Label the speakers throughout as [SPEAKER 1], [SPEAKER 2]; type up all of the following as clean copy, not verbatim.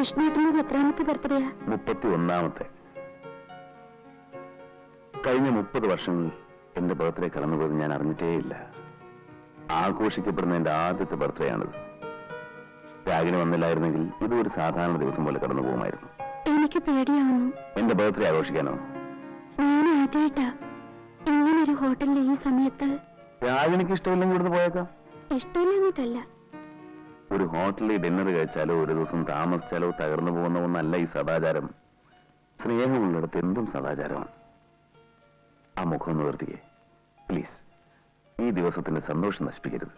[SPEAKER 1] വിഷ്ണുവിന്റെ എത്രാമത്തെ ബർത്ത്ഡേയാ?
[SPEAKER 2] 31ാമത്തെ. കഴിഞ്ഞ 30 വർഷങ്ങളിൽ എന്റെ ബർത്ത്ഡേ കടന്നുപോയത് ഞാൻ അറിഞ്ഞിട്ടേയില്ല. ആഘോഷിക്കപ്പെടുന്ന എന്റെ ആദ്യത്തെ ബർത്ത്ഡേ ആണിത്. രാഗിന് വന്നില്ലായിരുന്നെങ്കിൽ ഇത് ഒരു സാധാരണ ദിവസം പോലെ കടന്നു പോകുമായിരുന്നു.
[SPEAKER 1] എനിക്ക് പേടിയാവുന്നു.
[SPEAKER 2] എന്റെ ബർത്ത്ഡേ ആഘോഷിക്കാനോ?
[SPEAKER 1] ഞാൻ ആദ്യമായിട്ടാ ഇങ്ങനൊരു ഹോട്ടലിൽ ഈ സമയത്ത്.
[SPEAKER 2] രാഗിനിക്ക് ഇഷ്ടമില്ലെങ്കിൽ ഇവിടുന്ന് പോയേക്കാം.
[SPEAKER 1] ഇഷ്ടമില്ലെന്നിട്ടല്ല,
[SPEAKER 2] ഒരു ഹോട്ടലിൽ ഡിന്നർ കഴിച്ചാലോ ഒരു ദിവസം താമസിച്ചാലോ തകർന്നു പോകുന്ന ഒന്നല്ല ഈ സദാചാരം. സ്നേഹമുള്ളിടത്ത് എന്തും സദാചാരമാണ്. ആ മുഖം ഒന്ന് നിർത്തിക്കേ പ്ലീസ്. ഈ ദിവസത്തിന്റെ സന്തോഷം നശിപ്പിക്കരുത്.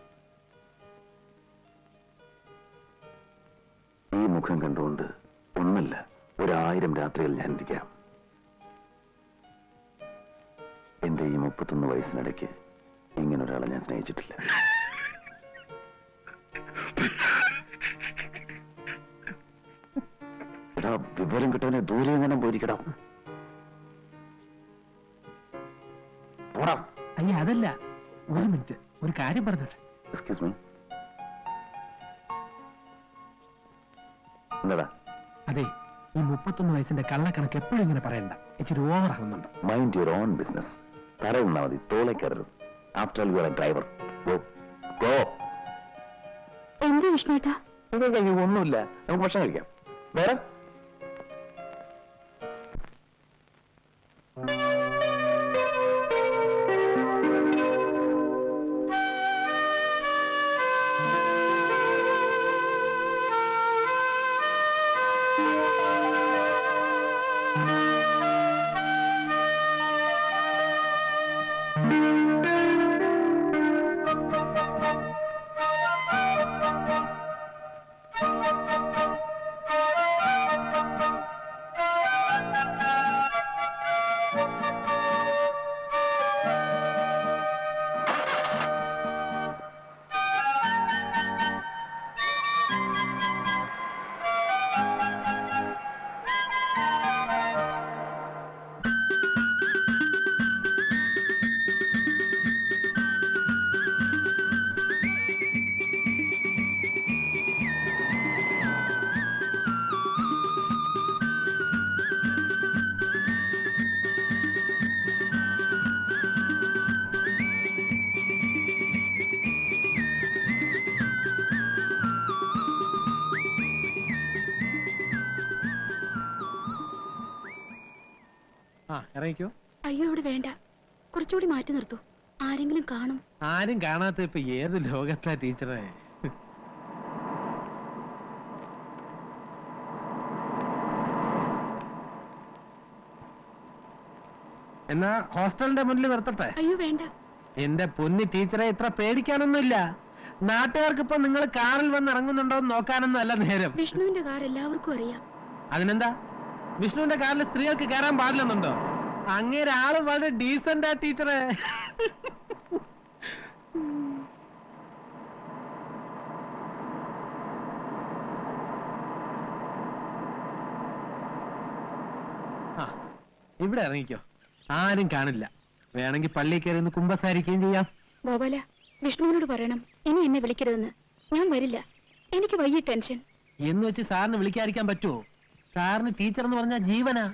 [SPEAKER 2] ഈ മുഖം കണ്ടുകൊണ്ട് ഒന്നല്ല 1000 രാത്രികൾ ഞാൻ ഇരിക്കാം. എന്റെ ഈ 31 വയസ്സിനിടയ്ക്ക് ഇങ്ങനൊരാളെ ഞാൻ സ്നേഹിച്ചിട്ടില്ല. എടാ, വിവരം കിട്ടവനെ ദൂരെ എങ്ങനെ പോയിരിക്കടാ.
[SPEAKER 3] അയ്യ അതല്ല, ഒരു മിനിറ്റ്, ഒരു കാര്യം പറഞ്ഞോട്ടെ.
[SPEAKER 2] Excuse me. എന്താടാ?
[SPEAKER 3] അതെ, ഈ 31 വയസ്സിന്റെ കള്ളക്കണക്ക് എപ്പോഴും ഇങ്ങനെ പറയണ്ട, ഇച്ചിരി ഓവർ ആവുന്നുണ്ട്.
[SPEAKER 2] Mind your own business. തറയുന്നാ മതി, തോളെ കയറരുത്. After all you are a driver. Go go.
[SPEAKER 1] എന്താ വിഷ്ണുട്ടാ?
[SPEAKER 2] ഒന്നുമില്ല, നമുക്ക് ഭക്ഷണം കഴിക്കാം. വേറെ
[SPEAKER 3] ഇറങ്ങിക്കോ.
[SPEAKER 1] അയ്യോ, ഇവിടെ വേണ്ട, കുറച്ചുകൂടി മാറ്റി നിർത്തൂ. ആരെങ്കിലും കാണും.
[SPEAKER 3] ആരും കാണാത്ത ഇപ്പൊ ഏത് ലോകത്താ ടീച്ചറെ? എന്നാ ഹോസ്റ്റലിന്റെ മുന്നിൽ നിർത്തട്ടെ?
[SPEAKER 1] അയ്യോ വേണ്ട.
[SPEAKER 3] എന്റെ പൊന്നി ടീച്ചറെ, ഇത്ര പേടിക്കാനൊന്നുമില്ല. നാട്ടുകാർക്ക് ഇപ്പൊ നിങ്ങൾ കാറിൽ വന്ന് ഇറങ്ങുന്നുണ്ടോ എന്ന് നോക്കാനൊന്നും അല്ല നേരം.
[SPEAKER 1] വിഷ്ണുവിന്റെ കാർ എല്ലാവർക്കും അറിയാം.
[SPEAKER 3] അതിനെന്താ? വിഷ്ണുവിന്റെ കാറിൽ സ്ത്രീകൾക്ക് കയറാൻ പാടില്ലെന്നുണ്ടോ? അങ്ങേരെ ആള് വളരെ ഡീസന്റാ ടീച്ചറെ. ഇവിടെ ഇറങ്ങിക്കോ, ആരും കാണില്ല. വേണമെങ്കിൽ പള്ളിയിൽ കയറി ഒന്ന് കുമ്പസാരിക്കുകയും ചെയ്യാം.
[SPEAKER 1] ഗോപാല, വിഷ്ണുവിനോട് പറയണം ഇനി എന്നെ വിളിക്കരുതെന്ന്. ഞാൻ വരില്ല, എനിക്ക് വയ്യ ടെൻഷൻ.
[SPEAKER 3] എന്ന് വെച്ച് സാറിന് വിളിക്കാതിരിക്കാൻ പറ്റുമോ? സാറിന് ടീച്ചർ എന്ന് പറഞ്ഞാൽ ജീവനാ.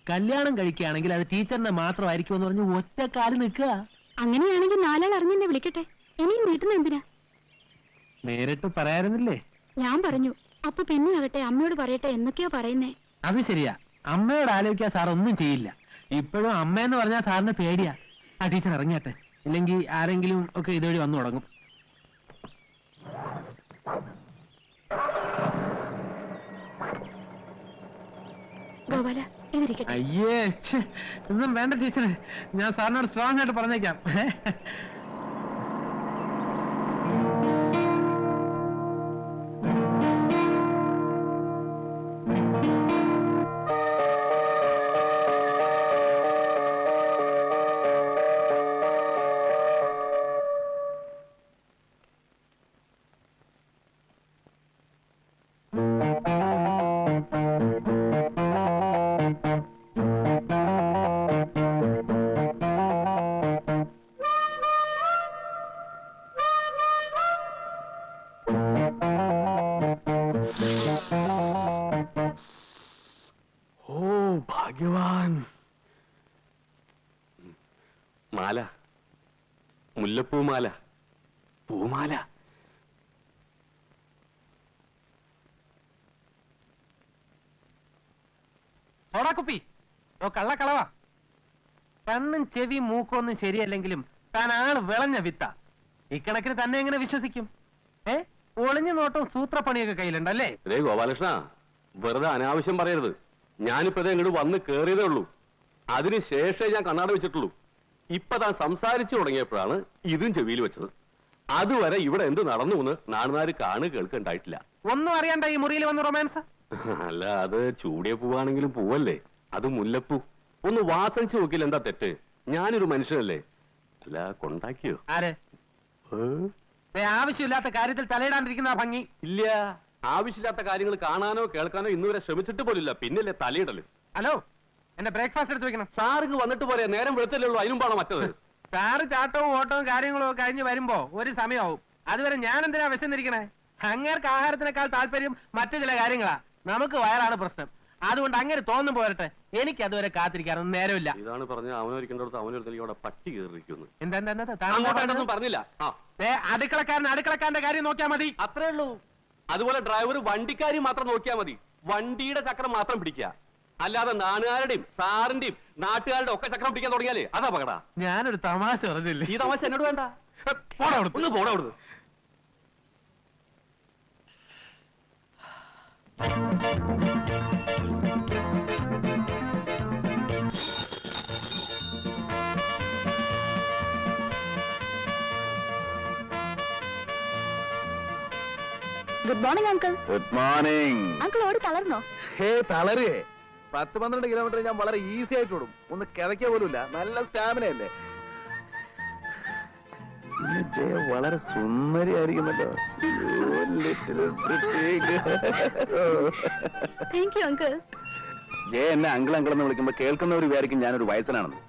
[SPEAKER 3] കല്യാണം കഴിക്കുകയാണെങ്കിൽ അത് ടീച്ചറിനെ മാത്രമായിരിക്കും എന്ന് പറഞ്ഞ് ഒറ്റക്കാലിൽ നിൽക്കുക.
[SPEAKER 1] അങ്ങനെയാണെങ്കിൽ 4 ആൾ അറിഞ്ഞെന്നെ വിളിക്കട്ടെ. ഇനിയും നീട്ടുന്ന എന്തിനാ?
[SPEAKER 3] നേരിട്ട് പറയാറുന്നില്ലേ?
[SPEAKER 1] ഞാൻ പറഞ്ഞു. അപ്പൊ പിന്നെ ആകട്ടെ അമ്മയോട് പറയട്ടെ എന്നൊക്കെയാ പറയുന്നേ.
[SPEAKER 3] അത് ശരിയാ, അമ്മയോട് ആലോചിക്കാൻ സാർ ഒന്നും ചെയ്യില്ല. ഇപ്പോഴും അമ്മയെന്ന് പറഞ്ഞാൽ സാറിന് പേടിയാ. ആ ടീച്ചർ ഇറങ്ങിയാട്ടെ, ഇല്ലെങ്കിൽ ആരെങ്കിലും ഒക്കെ ഇതുവഴി വന്നു തുടങ്ങും.
[SPEAKER 1] ഗോപാല, ഇതിരിക്കട്ടെ.
[SPEAKER 3] അയ്യേ, ഒന്നും വേണ്ട ടീച്ചറെ, ഞാൻ സാറിനോട് സ്ട്രോങ് ആയിട്ട് പറഞ്ഞേക്കാം.
[SPEAKER 4] ഭാഗ്യവാൻ. മാല, മുല്ലപ്പൂമാല, പൂമാല.
[SPEAKER 3] സോടാക്കുപ്പി ഓ കള്ളക്കളവാ. കണ്ണും ചെവി മൂക്കൊന്നും ശരിയല്ലെങ്കിലും താൻ ആള് വിളഞ്ഞ വിത്ത. ഇക്കണക്കിന് തന്നെ എങ്ങനെ വിശ്വസിക്കും? ഒളിഞ്ഞു നോട്ടവും സൂത്രപ്പണിയൊക്കെ കയ്യിലുണ്ടല്ലേ?
[SPEAKER 4] രേ ഗോപാലകൃഷ്ണ, വെറുതെ അനാവശ്യം പറയരുത്. ഞാനിപ്പോ ഇങ്ങോട്ട് വന്ന് കേറിയതേ ഉള്ളൂ. അതിനുശേഷമേ ഞാൻ കണ്ണാട വെച്ചിട്ടുള്ളൂ. ഇപ്പൊ താൻ സംസാരിച്ചു തുടങ്ങിയപ്പോഴാണ് ഇതും ചെവിയിൽ വെച്ചത്. അതുവരെ ഇവിടെ എന്ത് നടന്നു എന്ന് നാടുനാര് കാണു കേൾക്കുണ്ടായിട്ടില്ല.
[SPEAKER 3] ഒന്നും അറിയണ്ട ഈ മുറിയിൽ വന്ന് റൊമാൻസ്.
[SPEAKER 4] അല്ല, അത് ചൂടിയ പൂവാണെങ്കിലും പൂവല്ലേ, അത് മുല്ലപ്പൂ. ഒന്ന് വാസനിച്ച് നോക്കില്ല, എന്താ തെറ്റ്? ഞാനൊരു മനുഷ്യനല്ലേ. അല്ല, കൊണ്ടാക്കിയോ?
[SPEAKER 3] ആര്? ആവശ്യമില്ലാത്ത കാര്യത്തിൽ തലയിടാണ്ടിരിക്കുന്ന ഭംഗി
[SPEAKER 4] ഇല്ല. ആവശ്യമില്ലാത്ത കാര്യങ്ങൾ കാണാനോ കേൾക്കാനോ ഇന്നുവരെ ശ്രമിച്ചിട്ട് പോലില്ല. പിന്നല്ലേ തലയിടല്.
[SPEAKER 3] ഹലോ, എന്റെ ബ്രേക്ക്ഫാസ്റ്റ് എടുത്ത് വെക്കണം.
[SPEAKER 4] സാറിങ് വന്നിട്ട് പോരെ, നേരം വെളുത്തല്ലേ ഉള്ളൂ. അതിനും പാടോ മറ്റത്?
[SPEAKER 3] സാറ് ചാട്ടവും ഓട്ടവും കാര്യങ്ങളും ഒക്കെ കഴിഞ്ഞ് വരുമ്പോ ഒരു സമയമാവും. അതുവരെ ഞാൻ എന്തിനാ വിശന്നിരിക്കണേ? അങ്ങേർക്ക് ആഹാരത്തിനേക്കാൾ താല്പര്യം മറ്റു ചില കാര്യങ്ങളാ. നമുക്ക് വയറാണ് പ്രശ്നം. അതുകൊണ്ട് അങ്ങനെ തോന്നും പോരട്ടെ. എനിക്ക് അതുവരെ കാത്തിരിക്കാനൊന്നും നേരമില്ല.
[SPEAKER 4] ഇതാണ് പറഞ്ഞ അവനൊരിക്കണ്ടടുത്ത് അവനൊരുത്തലേക്ക് അവിടെ പട്ടി കയറിയിരിക്കുന്നു.
[SPEAKER 3] എന്താ
[SPEAKER 4] പറഞ്ഞില്ല.
[SPEAKER 3] അടുക്കളക്കാരന്റെ കാര്യം നോക്കിയാ മതി.
[SPEAKER 4] അത്രേ ഉള്ളൂ. അതുപോലെ ഡ്രൈവർ വണ്ടിക്കാരി മാത്രം നോക്കിയാൽ മതി. വണ്ടിയുടെ ചക്രം മാത്രം പിടിക്കുക. അല്ലാതെ നാട്ടുകാരുടെയും സാറിന്റെയും നാട്ടുകാരുടെ ഒക്കെ ചക്രം പിടിക്കാൻ തുടങ്ങിയാലേ അത് അപകട.
[SPEAKER 3] ഞാനൊരു തമാശ പറഞ്ഞില്ലേ?
[SPEAKER 4] ഈ തമാശ എന്നോട് വേണ്ട. ഒന്ന് പോടാ അവിടുന്ന്.
[SPEAKER 1] Good morning uncle.
[SPEAKER 2] Good morning.
[SPEAKER 1] Uncle ഓടി തളർന്നോ?
[SPEAKER 2] ഹേ, തളരേ. 10-12 കിലോമീറ്റർ ഞാൻ വളരെ ഈസി ആയിട്ട് ഓടും. ഒന്ന് കിതയ്ക്ക പോലുമില്ല. നല്ല സ്റ്റാമിന അല്ലേ. ജയ വളരെ സുന്ദരിയായിരിക്കുന്നല്ലോ.
[SPEAKER 1] Thank you uncle.
[SPEAKER 2] ജയ എന്നെ അങ്കിൾ അങ്കിൾ എന്ന് വിളിക്കുമ്പോ കേൾക്കുന്നവർ വിചാരിക്കും ഞാനൊരു വയസ്സനാണെന്ന്.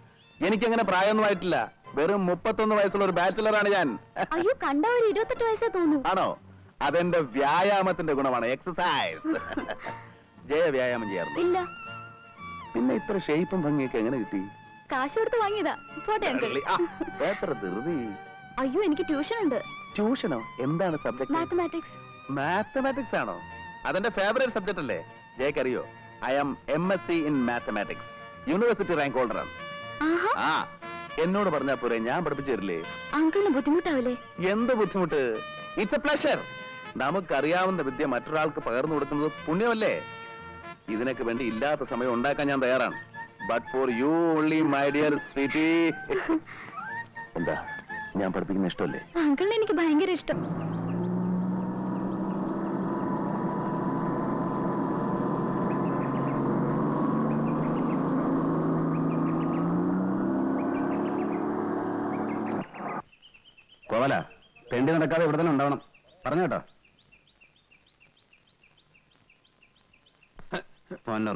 [SPEAKER 2] എനിക്കങ്ങനെ പ്രായമൊന്നും ആയിട്ടില്ല. വെറും 31 വയസ്സുള്ള ഒരു ബാച്ചിലറാണ് ഞാൻ.
[SPEAKER 1] അയ്യോ, കണ്ട ഒരു 28 വയസ്സേ തോന്നു.
[SPEAKER 2] ആണോ? അതെന്റെ വ്യായാമത്തിന്റെ ഗുണമാണ്, എക്സസൈസ്. ജയ വ്യായാമം ചെയ്യാറുണ്ട്?
[SPEAKER 1] ഇല്ല.
[SPEAKER 2] പിന്നെ ഇത്ര ഷേപ്പും ഭംഗിയൊക്കെ എങ്ങനെ കിട്ടി?
[SPEAKER 1] കാശ് കൊടുത്ത് വാങ്ങിയതാ. പോട്ടെ അങ്കിൾ.
[SPEAKER 2] എത്ര ധൃതി.
[SPEAKER 1] അയ്യോ, എനിക്ക് ട്യൂഷൻ ഉണ്ട്.
[SPEAKER 2] ട്യൂഷനോ? എന്താണ് സബ്ജക്ട്?
[SPEAKER 1] മാത്തമാറ്റിക്സ്.
[SPEAKER 2] മാത്തമാറ്റിക്സ് ആണോ? അതെന്റെ ഫേവറേറ്റ് സബ്ജക്ട് അല്ലേ? ജയക്കറിയോ? I am MSc in mathematics. University rank ഹോൾഡറാണ്. ആ, എന്നോട് പറഞ്ഞാ പോരെ, ഞാൻ പഠിപ്പിച്ചു തരില്ലേ?
[SPEAKER 1] അങ്കിളിന് ബുദ്ധിമുട്ടാവില്ലേ?
[SPEAKER 2] എന്ത് ബുദ്ധിമുട്ട്? It's A pleasure. നമുക്കറിയാവുന്ന വിദ്യ മറ്റൊരാൾക്ക് പകർന്നു കൊടുക്കുന്നത് പുണ്യമല്ലേ? ഇതിനൊക്കെ വേണ്ടി ഇല്ലാത്ത സമയം ഉണ്ടാക്കാൻ ഞാൻ തയ്യാറാണ്. But for you only, my dear sweetie. എന്താ, ഞാൻ പഠിപ്പിക്കുന്ന ഇഷ്ടമല്ലേ?
[SPEAKER 1] അങ്കിളിന് എനിക്ക് ഭയങ്കര ഇഷ്ടം.
[SPEAKER 2] കോവല, തെണ്ടി നടക്കാതെ ഇവിടെ തന്നെ ഉണ്ടാവണം. പറഞ്ഞു കേട്ടോ.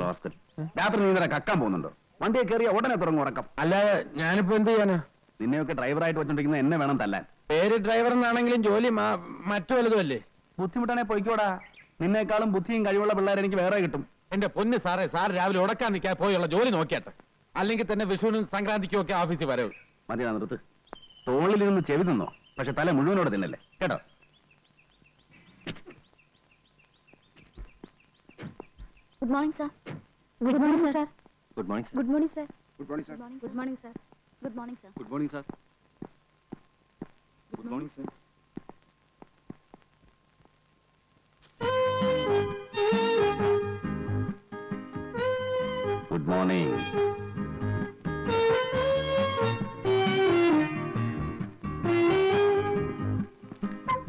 [SPEAKER 2] റോസ്കൽ, രാത്രി നീ ഇന്നലെ കക്കാൻ പോകുന്നുണ്ടോ? വണ്ടിയെ കയറിയ ഉടനെ തുടങ്ങും ഉറക്കം.
[SPEAKER 3] അല്ലാതെ ഞാനിപ്പോ എന്ത് ചെയ്യാനാ?
[SPEAKER 2] നിന്നെയൊക്കെ ഡ്രൈവറായിട്ട് വെച്ചോണ്ടിരിക്കുന്ന എന്നെ വേണം തല്ലാൻ.
[SPEAKER 3] പേര് ഡ്രൈവർ എന്നാണെങ്കിലും ജോലി മറ്റു വലുതും അല്ലേ?
[SPEAKER 2] ബുദ്ധിമുട്ടാണെ പൊയ്ക്കോടാ. നിന്നേക്കാളും ബുദ്ധിയും കഴിവുള്ള പിള്ളേരെ എനിക്ക് വേറെ കിട്ടും.
[SPEAKER 3] എന്റെ പൊന്ന് സാറേ, സാർ രാവിലെ ഉടക്കാൻ നിൽക്കാൻ പോയുള്ള ജോലി നോക്കിയാട്ടെ. അല്ലെങ്കിൽ തന്നെ വിഷുവിനും സംക്രാന്തിക്കും ഒക്കെ ഓഫീസിൽ വരവ്.
[SPEAKER 2] മതിയാ, നിർത്ത്. തോളിൽ നിന്ന് ചെവി നിന്നോ, പക്ഷെ തല മുഴുവനോടെ തിന്നല്ലേ കേട്ടോ.
[SPEAKER 1] Good morning sir. Good morning sir.
[SPEAKER 2] Good morning
[SPEAKER 1] good morning sir.
[SPEAKER 2] Good morning sir.
[SPEAKER 1] Good morning sir. Good morning sir.
[SPEAKER 2] Good morning sir. Good morning sir. Good morning.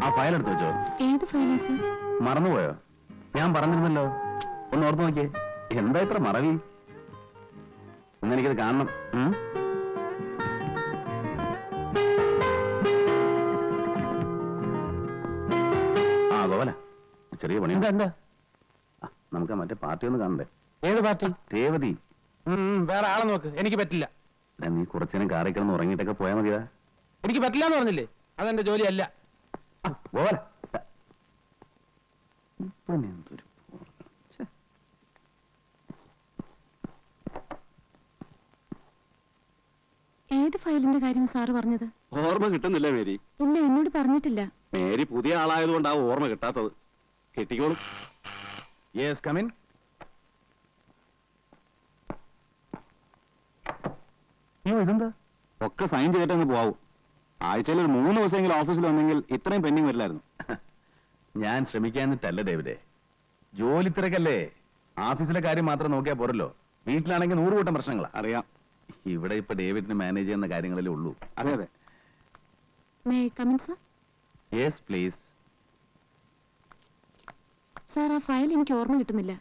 [SPEAKER 2] ആ ഫയൽ എടുത്ത് വെച്ചോ.
[SPEAKER 1] ഏത് ഫയലാ സർ?
[SPEAKER 2] മറന്നുപോയോ? ഞാൻ പറഞ്ഞിരുന്നല്ലോ, ഒന്ന് ഓർത്ത് നോക്കിയേ. എന്താ ഇത്ര മറവി? ഇന്നെനിക്കത് കാണണം. ആ ഗോവല, ചെറിയ പണി.
[SPEAKER 3] എന്താ?
[SPEAKER 2] നമുക്ക് മറ്റേ പാർട്ടി ഒന്ന് കാണണ്ടേ?
[SPEAKER 3] ഏത് പാർട്ടി?
[SPEAKER 2] രേവതി.
[SPEAKER 3] വേറെ ആളെ നോക്ക്, എനിക്ക് പറ്റില്ല.
[SPEAKER 2] നീ കുറച്ചേരം കാറി കിടന്ന് ഉറങ്ങിയിട്ടൊക്കെ പോയാൽ മതിയാ.
[SPEAKER 3] എനിക്ക് പറ്റില്ല എന്ന് പറഞ്ഞില്ലേ? അതെന്റെ ജോലിയല്ല.
[SPEAKER 2] ഗോവല, എന്തൊരു
[SPEAKER 1] ഫയലിന്റെ കാര്യം സാറ് പറഞ്ഞത്?
[SPEAKER 4] ഓർമ്മ കിട്ടുന്നില്ല മേരി.
[SPEAKER 1] ഇല്ല, എന്നോട് പറഞ്ഞിട്ടില്ല.
[SPEAKER 4] മേരി പുതിയ ആളായതുകൊണ്ടാവും ഓർമ്മ കിട്ടാത്തത്. കിട്ടിക്കോളും.
[SPEAKER 2] Yes, come in. ഇതെന്താ?
[SPEAKER 5] ഒക്കെ സൈൻ ചെയ്തിട്ടങ്ങ് പോവും. ആഴ്ചയിൽ ഒരു 3 ദിവസമെങ്കിലും ഓഫീസിൽ വന്നെങ്കിൽ ഇത്രയും പെൻഡിങ് വരില്ലായിരുന്നു.
[SPEAKER 2] ഞാൻ ശ്രമിക്കാന്നിട്ടല്ല ഡേവിഡേ, ജോലി തിരക്കല്ലേ. ഓഫീസിലെ കാര്യം മാത്രം നോക്കിയാൽ പോരല്ലോ. വീട്ടിലാണെങ്കിൽ 100 കൂട്ടം പ്രശ്നങ്ങളാ.
[SPEAKER 5] അറിയാം.
[SPEAKER 2] ഇവിടെ ഇപ്പൊ ഡേവിഡിന് മാനേജ് ചെയ്യുന്ന കാര്യങ്ങളിലേ ഉള്ളൂ.
[SPEAKER 5] അതെ അതെ.
[SPEAKER 1] May come in sir?
[SPEAKER 2] Yes please.
[SPEAKER 1] Sir, ആ ഫയൽ എനിക്ക് ഓർമ്മ കിട്ടുന്നില്ല.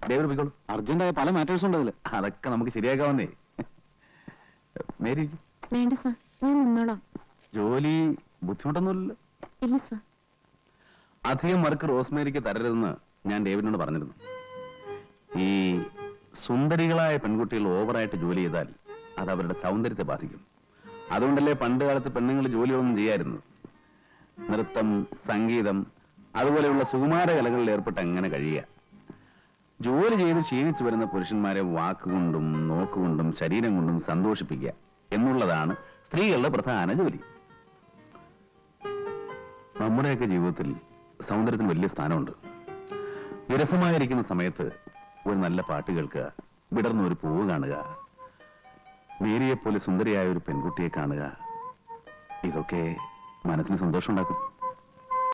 [SPEAKER 2] ഡേവിഡ് പോയിക്കോളൂ.
[SPEAKER 5] അർജന്റായ പല മാറ്റേഴ്സ് ഉണ്ട് അതിൽ.
[SPEAKER 2] അതൊക്കെ നമുക്ക് ശരിയാക്കാവുന്നേ. മേരി,
[SPEAKER 1] വേണ്ട സാർ, ഞാൻ നിന്നോളാം.
[SPEAKER 2] ജോലി ബുദ്ധിമുട്ടൊന്നുമില്ലല്ലോ?
[SPEAKER 1] ഇല്ല സാർ.
[SPEAKER 2] അധികം വർക്ക് റോസ്മേരിക്ക് തരരുതെന്ന് ഞാൻ ഡേവിഡിനോട് പറഞ്ഞിരുന്നു. ഈ സുന്ദരികളായ പെൺകുട്ടികൾ ഓവറായിട്ട് ജോലി ചെയ്താൽ അത് അവരുടെ സൗന്ദര്യത്തെ ബാധിക്കും. അതുകൊണ്ടല്ലേ പണ്ട് കാലത്ത് പെണ്ണുങ്ങൾ ജോലിയൊന്നും ചെയ്യായിരുന്നു. നൃത്തം, സംഗീതം, അതുപോലെയുള്ള സുകുമാര കലകളിൽ ഏർപ്പെട്ട് അങ്ങനെ കഴിയുക. ജോലി ചെയ്ത് ക്ഷീണിച്ചു വരുന്ന പുരുഷന്മാരെ വാക്കുകൊണ്ടും നോക്കുകൊണ്ടും ശരീരം കൊണ്ടും സന്തോഷിപ്പിക്കുക എന്നുള്ളതാണ് സ്ത്രീകളുടെ പ്രധാന ജോലി. നമ്മുടെയൊക്കെ ജീവിതത്തിൽ സൗന്ദര്യത്തിന് വലിയ സ്ഥാനമുണ്ട്. വിരസമായിരിക്കുന്ന സമയത്ത് ഒരു നല്ല പാട്ട് കേൾക്കുക, വിടർന്ന ഒരു പൂവ് കാണുക, മേരിയെപ്പോലെ സുന്ദരിയായ ഒരു പെൺകുട്ടിയെ കാണുക, ഇതൊക്കെ മനസ്സിന് സന്തോഷം ഉണ്ടാക്കും.